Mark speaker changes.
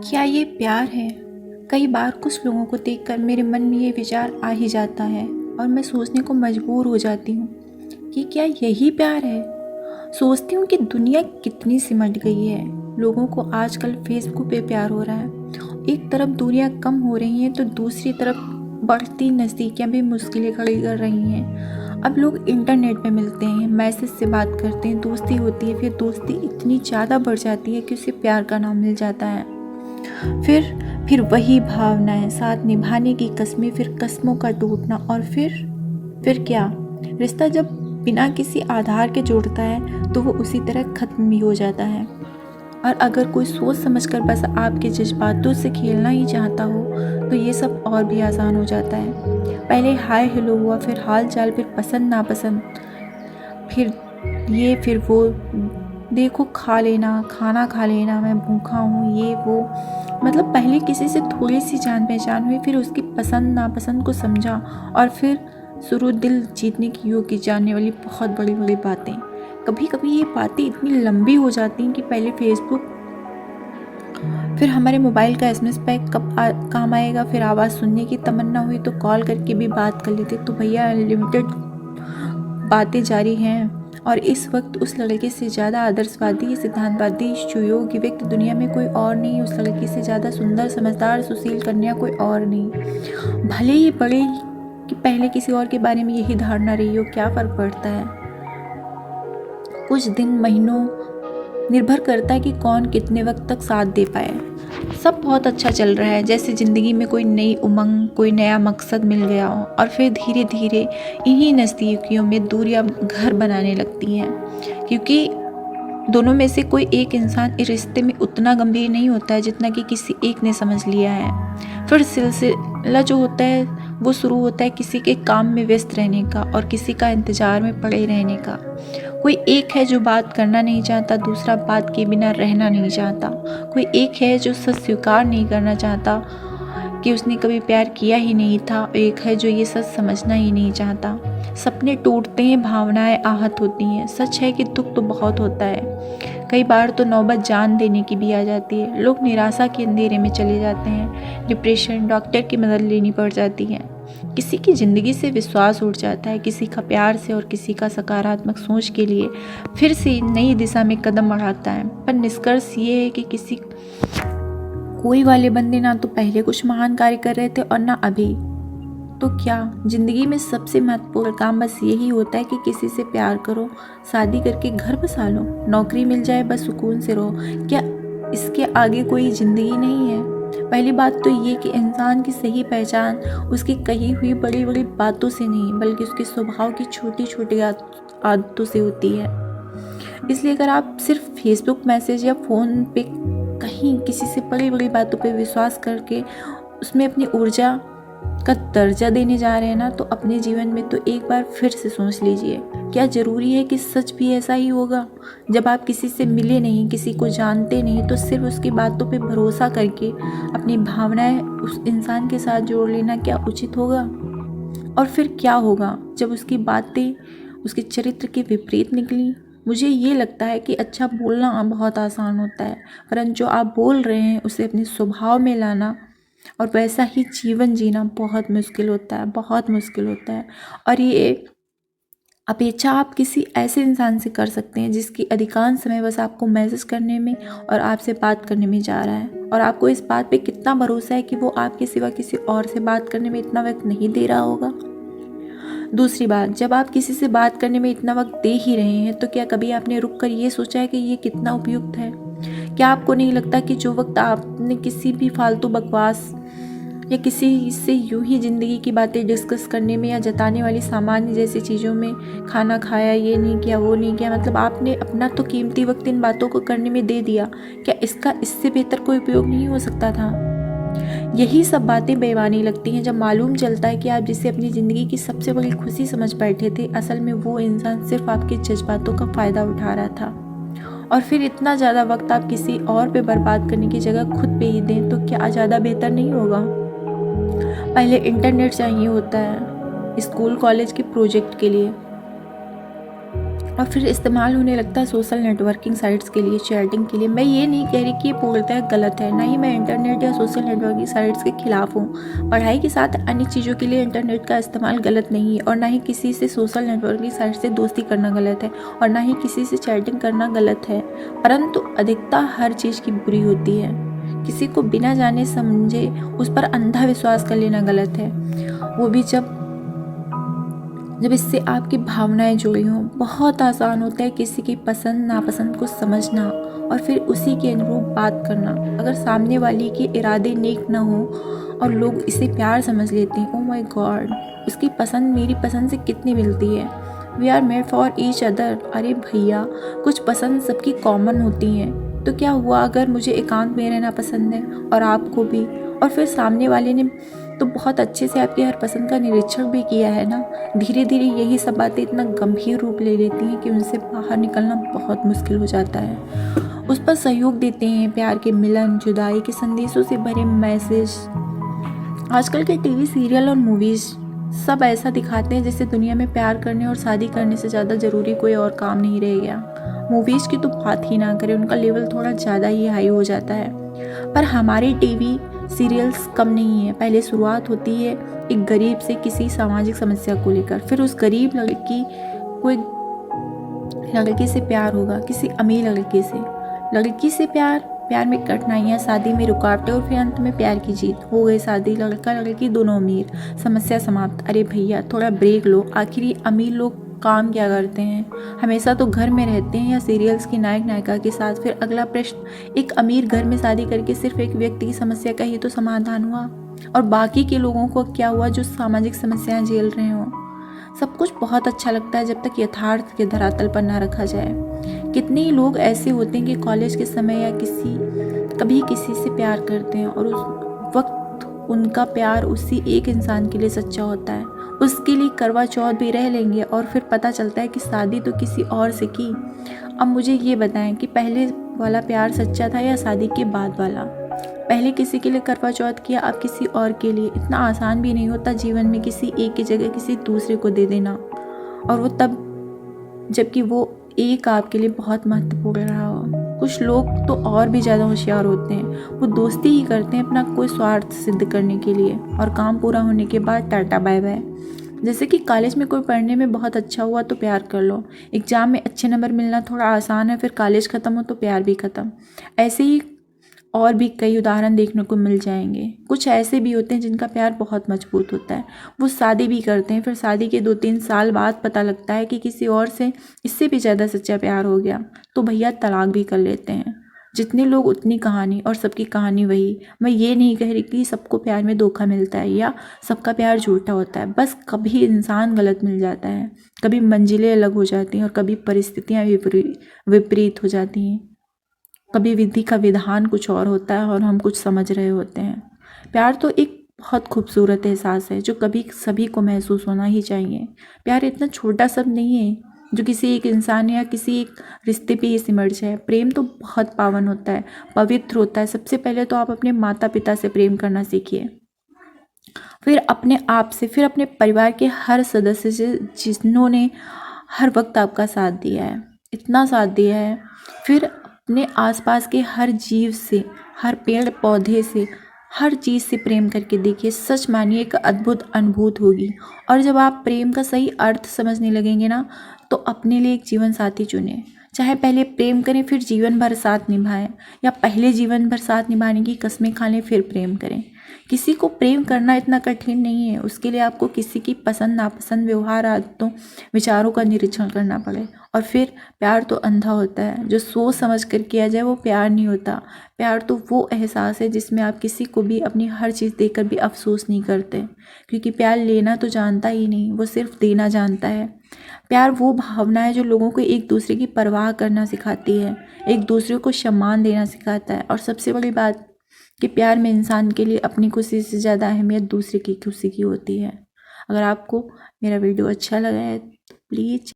Speaker 1: क्या ये प्यार है? कई बार कुछ लोगों को देखकर मेरे मन में ये विचार आ ही जाता है और मैं सोचने को मजबूर हो जाती हूँ कि क्या यही प्यार है। सोचती हूँ कि दुनिया कितनी सिमट गई है। लोगों को आजकल फेसबुक पे प्यार हो रहा है। एक तरफ दूरियाँ कम हो रही हैं तो दूसरी तरफ बढ़ती नज़दीकियाँ भी मुश्किलें खड़ी कर रही हैं। अब लोग इंटरनेट पे मिलते हैं, मैसेज से बात करते हैं, दोस्ती होती है, फिर दोस्ती इतनी ज़्यादा बढ़ जाती है कि उसे प्यार का नाम मिल जाता है। फिर वही भावनाएं, साथ निभाने की कस्में, फिर कस्मों का टूटना और फिर क्या। रिश्ता जब बिना किसी आधार के जोड़ता है तो वो उसी तरह खत्म भी हो जाता है। और अगर कोई सोच समझकर बस आपके जज्बातों से खेलना ही चाहता हो तो ये सब और भी आसान हो जाता है। पहले हाय हेलो हुआ, फिर हाल चाल, फिर पसंद नापसंद, फिर ये फिर वो, देखो खा लेना, खाना खा लेना, मैं भूखा हूँ, ये वो। मतलब पहले किसी से थोड़ी सी जान पहचान हुई, फिर उसकी पसंद नापसंद को समझा और फिर शुरू दिल जीतने की योग की जाने वाली बहुत बड़ी बड़ी बातें। कभी कभी ये बातें इतनी लंबी हो जाती हैं कि पहले फेसबुक, फिर हमारे मोबाइल का एसएमएस पैक कब काम आएगा, फिर आवाज़ सुनने की तमन्ना हुई तो कॉल करके भी बात कर लेते। तो भैया अनलिमिटेड बातें जारी हैं। और इस वक्त उस लड़के से ज़्यादा आदर्शवादी, सिद्धांतवादी, सुयोग्य व्यक्ति दुनिया में कोई और नहीं। उस लड़के से ज़्यादा सुंदर, समझदार, सुशील कन्या कोई और नहीं। भले ही पड़े कि पहले किसी और के बारे में यही धारणा रही हो, क्या फ़र्क पड़ता है। कुछ दिन, महीनों निर्भर करता है कि कौन कितने वक्त तक साथ दे पाए। सब बहुत अच्छा चल रहा है, जैसे ज़िंदगी में कोई नई उमंग, कोई नया मकसद मिल गया हो। और फिर धीरे धीरे इन्हीं नज़दीकियों में दूरियां घर बनाने लगती हैं, क्योंकि दोनों में से कोई एक इंसान इस रिश्ते में उतना गंभीर नहीं होता है जितना कि किसी एक ने समझ लिया है। फिर सिलसिला जो होता है वो शुरू होता है किसी के काम में व्यस्त रहने का और किसी का इंतज़ार में पड़े रहने का। कोई एक है जो बात करना नहीं चाहता, दूसरा बात के बिना रहना नहीं चाहता। कोई एक है जो सच स्वीकार नहीं करना चाहता कि उसने कभी प्यार किया ही नहीं था, एक है जो ये सच समझना ही नहीं चाहता। सपने टूटते हैं, भावनाएं आहत होती हैं। सच है कि दुख तो बहुत होता है, कई बार तो नौबत जान देने की भी आ जाती है। लोग निराशा के अंधेरे में चले जाते हैं, डिप्रेशन, डॉक्टर की मदद लेनी पड़ जाती है। किसी की ज़िंदगी से विश्वास उठ जाता है, किसी का प्यार से और किसी का सकारात्मक सोच के लिए फिर से नई दिशा में कदम बढ़ाता है। पर निष्कर्ष ये है कि किसी कोई वाले बंदे ना तो पहले कुछ महान कार्य कर रहे थे और ना अभी। तो क्या ज़िंदगी में सबसे महत्वपूर्ण काम बस यही होता है कि किसी से प्यार करो, शादी करके घर बसा लो, नौकरी मिल जाए, बस सुकून से रहो? क्या इसके आगे कोई ज़िंदगी नहीं है? पहली बात तो ये कि इंसान की सही पहचान उसकी कही हुई बड़ी बड़ी बातों से नहीं, बल्कि उसके स्वभाव की छोटी छोटी आदतों से होती है। इसलिए अगर आप सिर्फ फेसबुक मैसेज या फ़ोन पे कहीं किसी से बड़ी बड़ी बातों पे विश्वास करके उसमें अपनी ऊर्जा का दर्जा देने जा रहे हैं ना, तो अपने जीवन में तो एक बार फिर से सोच लीजिए, क्या ज़रूरी है कि सच भी ऐसा ही होगा? जब आप किसी से मिले नहीं, किसी को जानते नहीं, तो सिर्फ उसकी बातों पे भरोसा करके अपनी भावनाएं उस इंसान के साथ जोड़ लेना क्या उचित होगा? और फिर क्या होगा जब उसकी बातें उसके चरित्र के विपरीत निकली? मुझे ये लगता है कि अच्छा बोलना बहुत आसान होता है, परंतु जो आप बोल रहे हैं उसे अपने स्वभाव में लाना और वैसा ही जीवन जीना बहुत मुश्किल होता है, बहुत मुश्किल होता है। और ये अपेक्षा आप किसी ऐसे इंसान से कर सकते हैं जिसकी अधिकांश समय बस आपको मैसेज करने में और आपसे बात करने में जा रहा है, और आपको इस बात पे कितना भरोसा है कि वो आपके सिवा किसी और से बात करने में इतना वक्त नहीं दे रहा होगा। दूसरी बात, जब आप किसी से बात करने में इतना वक्त दे ही रहे हैं तो क्या कभी आपने रुक कर ये सोचा है कि ये कितना उपयुक्त है? क्या आपको नहीं लगता कि जो वक्त आपने किसी भी फालतू बकवास या किसी से यूं ही ज़िंदगी की बातें डिस्कस करने में या जताने वाली सामान्य जैसी चीज़ों में, खाना खाया, ये नहीं किया, वो नहीं किया, मतलब आपने अपना तो कीमती वक्त इन बातों को करने में दे दिया, क्या इसका इससे बेहतर कोई उपयोग नहीं हो सकता था? यही सब बातें बेईमानी लगती हैं जब मालूम चलता है कि आप जिसे अपनी ज़िंदगी की सबसे बड़ी खुशी समझ बैठे थे, असल में वो इंसान सिर्फ आपके जज्बातों का फ़ायदा उठा रहा था। और फिर इतना ज़्यादा वक्त आप किसी और पे बर्बाद करने की जगह खुद पे ही दें तो क्या ज़्यादा बेहतर नहीं होगा? पहले इंटरनेट चाहिए होता है स्कूल कॉलेज के प्रोजेक्ट के लिए, और फिर इस्तेमाल होने लगता है सोशल नेटवर्किंग साइट्स के लिए, चैटिंग के लिए। मैं ये नहीं कह रही कि ये पूर्णतः गलत है, ना ही मैं इंटरनेट या सोशल नेटवर्किंग साइट्स के खिलाफ हूँ। पढ़ाई के साथ अन्य चीज़ों के लिए इंटरनेट का इस्तेमाल गलत नहीं है, और ना ही किसी से सोशल नेटवर्किंग साइट से दोस्ती करना गलत है, और ना ही किसी से चैटिंग करना गलत है। परंतु अधिकता हर चीज़ की बुरी होती है। किसी को बिना जाने समझे उस पर अंधा विश्वास कर लेना गलत है, वो भी जब इससे आपकी भावनाएं जुड़ी हों। बहुत आसान होता है किसी की पसंद नापसंद को समझना और फिर उसी के अनुरूप बात करना। अगर सामने वाली के इरादे नेक न हो और लोग इसे प्यार समझ लेते हैं, ओह माय गॉड, उसकी पसंद मेरी पसंद से कितनी मिलती है, we are made for each other. अरे भैया, कुछ पसंद सबकी कॉमन होती हैं, तो क्या हुआ अगर मुझे एकांत में रहना पसंद है और आपको भी, और फिर सामने वाले ने तो बहुत अच्छे से आपकी हर पसंद का निरीक्षण भी किया है ना। धीरे धीरे यही सब बातें इतना गंभीर रूप ले लेती हैं कि उनसे बाहर निकलना बहुत मुश्किल हो जाता है। उस पर सहयोग देते हैं प्यार के मिलन जुदाई के संदेशों से भरे मैसेज। आजकल के टीवी सीरियल और मूवीज़ सब ऐसा दिखाते हैं जैसे दुनिया में प्यार करने और शादी करने से ज़्यादा ज़रूरी कोई और काम नहीं रह गया। मूवीज़ की तो बात ही ना करें, उनका लेवल थोड़ा ज़्यादा ही हाई हो जाता है। पर हमारे टीवी सीरियल्स कम नहीं है। पहले शुरुआत होती है एक गरीब से किसी सामाजिक समस्या को लेकर, फिर उस गरीब लड़की से प्यार होगा, किसी अमीर लड़की से प्यार में कठिनाइयाँ, शादी में रुकावटें, और फिर अंत में प्यार की जीत। हो गई शादी, लड़का लड़की दोनों अमीर, समस्या समाप्त। अरे भैया, थोड़ा ब्रेक लो। आखिर ये अमीर लोग काम क्या करते हैं? हमेशा तो घर में रहते हैं या सीरियल्स की नायक नायिका के साथ। फिर अगला प्रश्न, एक अमीर घर में शादी करके सिर्फ एक व्यक्ति की समस्या का ही तो समाधान हुआ, और बाकी के लोगों को क्या हुआ जो सामाजिक समस्याएं झेल रहे हों? सब कुछ बहुत अच्छा लगता है जब तक यथार्थ के धरातल पर ना रखा जाए। कितने ही लोग ऐसे होते हैं कि कॉलेज के समय या कभी किसी से प्यार करते हैं, और उस वक्त उनका प्यार उसी एक इंसान के लिए सच्चा होता है। उसके लिए करवा चौथ भी रह लेंगे, और फिर पता चलता है कि शादी तो किसी और से की। अब मुझे ये बताएं कि पहले वाला प्यार सच्चा था या शादी के बाद वाला? पहले किसी के लिए करवा चौथ किया, अब किसी और के लिए। इतना आसान भी नहीं होता जीवन में किसी एक की जगह किसी दूसरे को दे देना, और वो तब जबकि वो एक आपके लिए बहुत महत्वपूर्ण रहा हो। कुछ लोग तो और भी ज़्यादा होशियार होते हैं, वो दोस्ती ही करते हैं अपना कोई स्वार्थ सिद्ध करने के लिए, और काम पूरा होने के बाद टाटा बाय बाय। जैसे कि कॉलेज में कोई पढ़ने में बहुत अच्छा हुआ तो प्यार कर लो, एग्ज़ाम में अच्छे नंबर मिलना थोड़ा आसान है, फिर कॉलेज ख़त्म हो तो प्यार भी ख़त्म। ऐसे ही और भी कई उदाहरण देखने को मिल जाएंगे। कुछ ऐसे भी होते हैं जिनका प्यार बहुत मजबूत होता है, वो शादी भी करते हैं, फिर शादी के 2-3 साल बाद पता लगता है कि किसी और से इससे भी ज़्यादा सच्चा प्यार हो गया, तो भैया तलाक भी कर लेते हैं। जितने लोग उतनी कहानी, और सबकी कहानी वही। मैं ये नहीं कह रही कि सबको प्यार में धोखा मिलता है या सबका प्यार झूठा होता है, बस कभी इंसान गलत मिल जाता है, कभी मंजिलें अलग हो जाती हैं, और कभी परिस्थितियाँ विपरीत हो जाती हैं। कभी विधि का विधान कुछ और होता है और हम कुछ समझ रहे होते हैं। प्यार तो एक बहुत खूबसूरत एहसास है जो कभी सभी को महसूस होना ही चाहिए। प्यार इतना छोटा शब्द नहीं है जो किसी एक इंसान या किसी एक रिश्ते पे ही सिमट जाए। प्रेम तो बहुत पावन होता है, पवित्र होता है। सबसे पहले तो आप अपने माता पिता से प्रेम करना सीखिए, फिर अपने आप से, फिर अपने परिवार के हर सदस्य से जिन्होंने हर वक्त आपका साथ दिया है, इतना साथ दिया है। फिर अपने आसपास के हर जीव से, हर पेड़ पौधे से, हर चीज़ से प्रेम करके देखिए। सच मानिए एक अद्भुत अनुभूति होगी। और जब आप प्रेम का सही अर्थ समझने लगेंगे ना, तो अपने लिए एक जीवन साथी चुनें। चाहे पहले प्रेम करें फिर जीवन भर साथ निभाएं, या पहले जीवन भर साथ निभाने की कस्में खा लें फिर प्रेम करें। किसी को प्रेम करना इतना कठिन नहीं है। उसके लिए आपको किसी की पसंद नापसंद, व्यवहार, आदतों, विचारों का निरीक्षण करना पड़े। और फिर प्यार तो अंधा होता है, जो सोच समझ कर किया जाए वो प्यार नहीं होता। प्यार तो वो एहसास है जिसमें आप किसी को भी अपनी हर चीज़ देकर भी अफसोस नहीं करते, क्योंकि प्यार लेना तो जानता ही नहीं, वो सिर्फ देना जानता है। प्यार वो भावना है जो लोगों को एक दूसरे की परवाह करना सिखाती है, एक दूसरे को सम्मान देना सिखाता है। और सबसे बड़ी बात कि प्यार में इंसान के लिए अपनी खुशी से ज़्यादा अहमियत दूसरे की खुशी की होती है। अगर आपको मेरा वीडियो अच्छा लगा है तो प्लीज़